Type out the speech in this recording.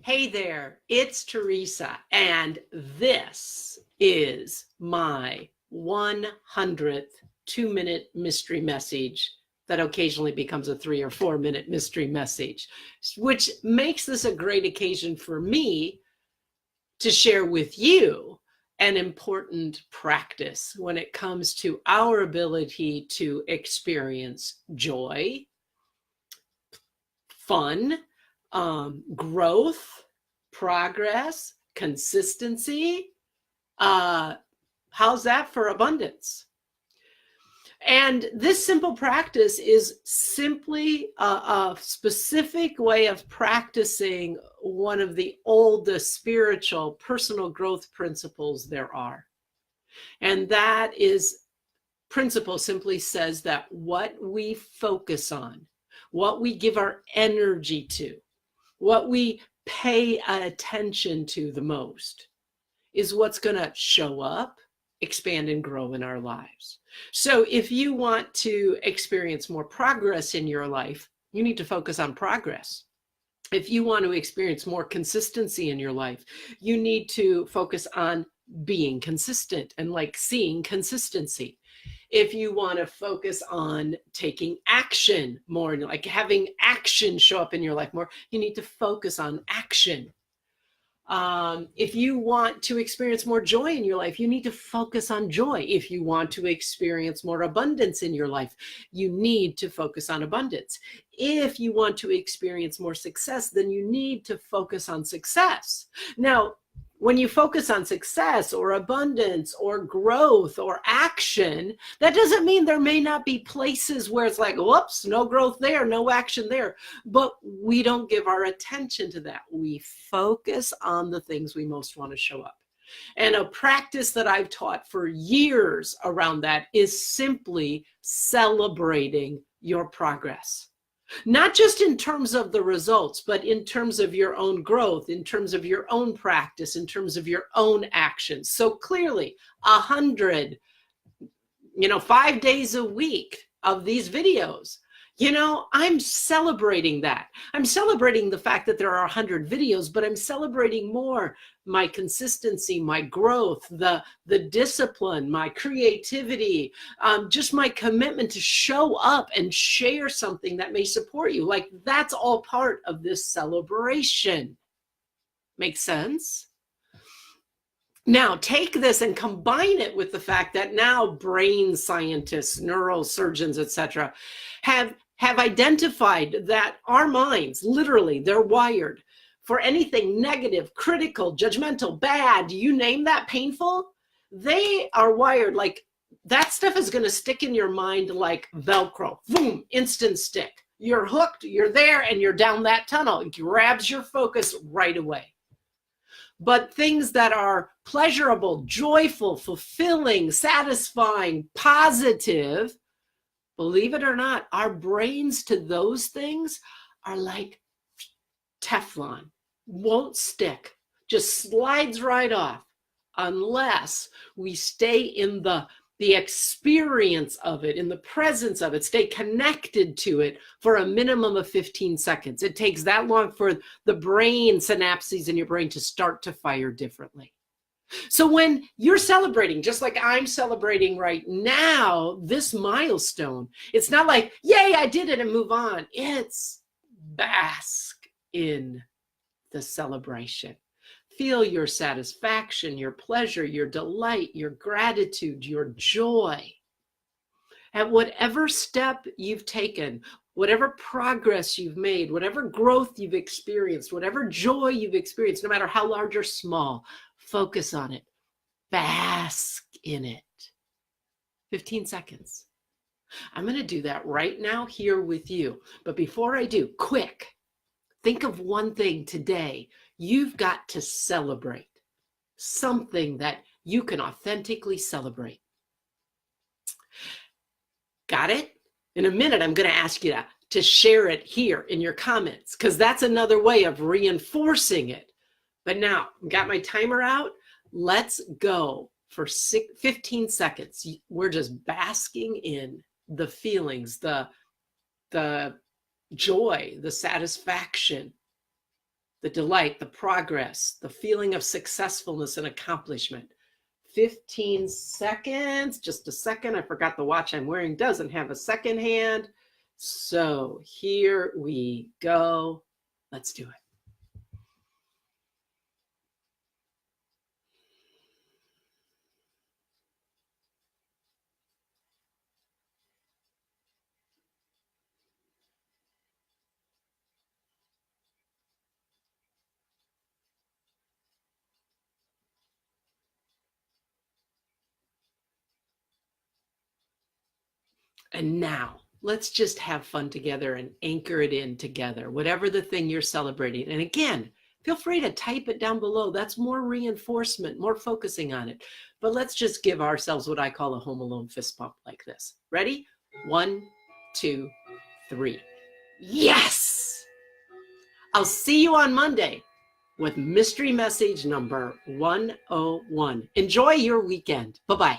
Hey there, it's Teresa, and this is my 100th 2-minute mystery message that occasionally becomes a 3 or 4-minute mystery message, which makes this a great occasion for me to share with you an important practice when it comes to our ability to experience joy, fun, growth, progress, consistency. How's that for abundance? And this simple practice is simply a specific way of practicing one of the oldest spiritual personal growth principles there are. And that principle simply says that what we focus on, what we give our energy to, what we pay attention to the most is what's going to show up, expand, and grow in our lives. So if you want to experience more progress in your life, you need to focus on progress. If you want to experience more consistency in your life, you need to focus on being consistent and seeing consistency. If you want to focus on taking action more, like having action show up in your life more, you need to focus on action. If you want to experience more joy in your life, you need to focus on joy. If you want to experience more abundance in your life, you need to focus on abundance. If you want to experience more success, then you need to focus on success. Now, when you focus on success or abundance or growth or action, that doesn't mean there may not be places where it's like, whoops, no growth there, no action there. But we don't give our attention to that. We focus on the things we most want to show up. And a practice that I've taught for years around that is simply celebrating your progress. Not just in terms of the results, but in terms of your own growth, in terms of your own practice, in terms of your own actions. So clearly, 100, 5 days a week of these videos, I'm celebrating that. I'm celebrating the fact that there are 100 videos, but I'm celebrating more my consistency, my growth, the discipline, my creativity, just my commitment to show up and share something that may support you. That's all part of this celebration. Make sense? Now, take this and combine it with the fact that now brain scientists, neurosurgeons, etc., have identified that our minds, literally, they're wired for anything negative, critical, judgmental, bad, you name that, painful. They are wired that stuff is going to stick in your mind like Velcro. Boom, instant stick. You're hooked, you're there, and you're down that tunnel. It grabs your focus right away. But things that are pleasurable, joyful, fulfilling, satisfying, positive, believe it or not, our brains to those things are like Teflon, won't stick, just slides right off unless we stay in the experience of it, in the presence of it, stay connected to it for a minimum of 15 seconds. It takes that long for the brain synapses in your brain to start to fire differently. So when you're celebrating, just like I'm celebrating right now, this milestone, it's not like, yay, I did it and move on. It's bask in the celebration. Feel your satisfaction, your pleasure, your delight, your gratitude, your joy. At whatever step you've taken, whatever progress you've made, whatever growth you've experienced, whatever joy you've experienced, no matter how large or small, focus on it. Bask in it. 15 seconds. I'm going to do that right now here with you. But before I do, quick, think of one thing today you've got to celebrate. Something that you can authentically celebrate. Got it? In a minute, I'm going to ask you to share it here in your comments, because that's another way of reinforcing it. But now, got my timer out? Let's go for 15 seconds. We're just basking in the feelings, the joy, the satisfaction, the delight, the progress, the feeling of successfulness and accomplishment. 15 seconds, just a second. I forgot the watch I'm wearing doesn't have a second hand. So here we go. Let's do it. And now let's just have fun together and anchor it in together, whatever the thing you're celebrating. And again, feel free to type it down below. That's more reinforcement, more focusing on it. But let's just give ourselves what I call a Home Alone fist pump like this. Ready? 1, 2, 3. Yes! I'll see you on Monday with mystery message number 101. Enjoy your weekend. Bye-bye.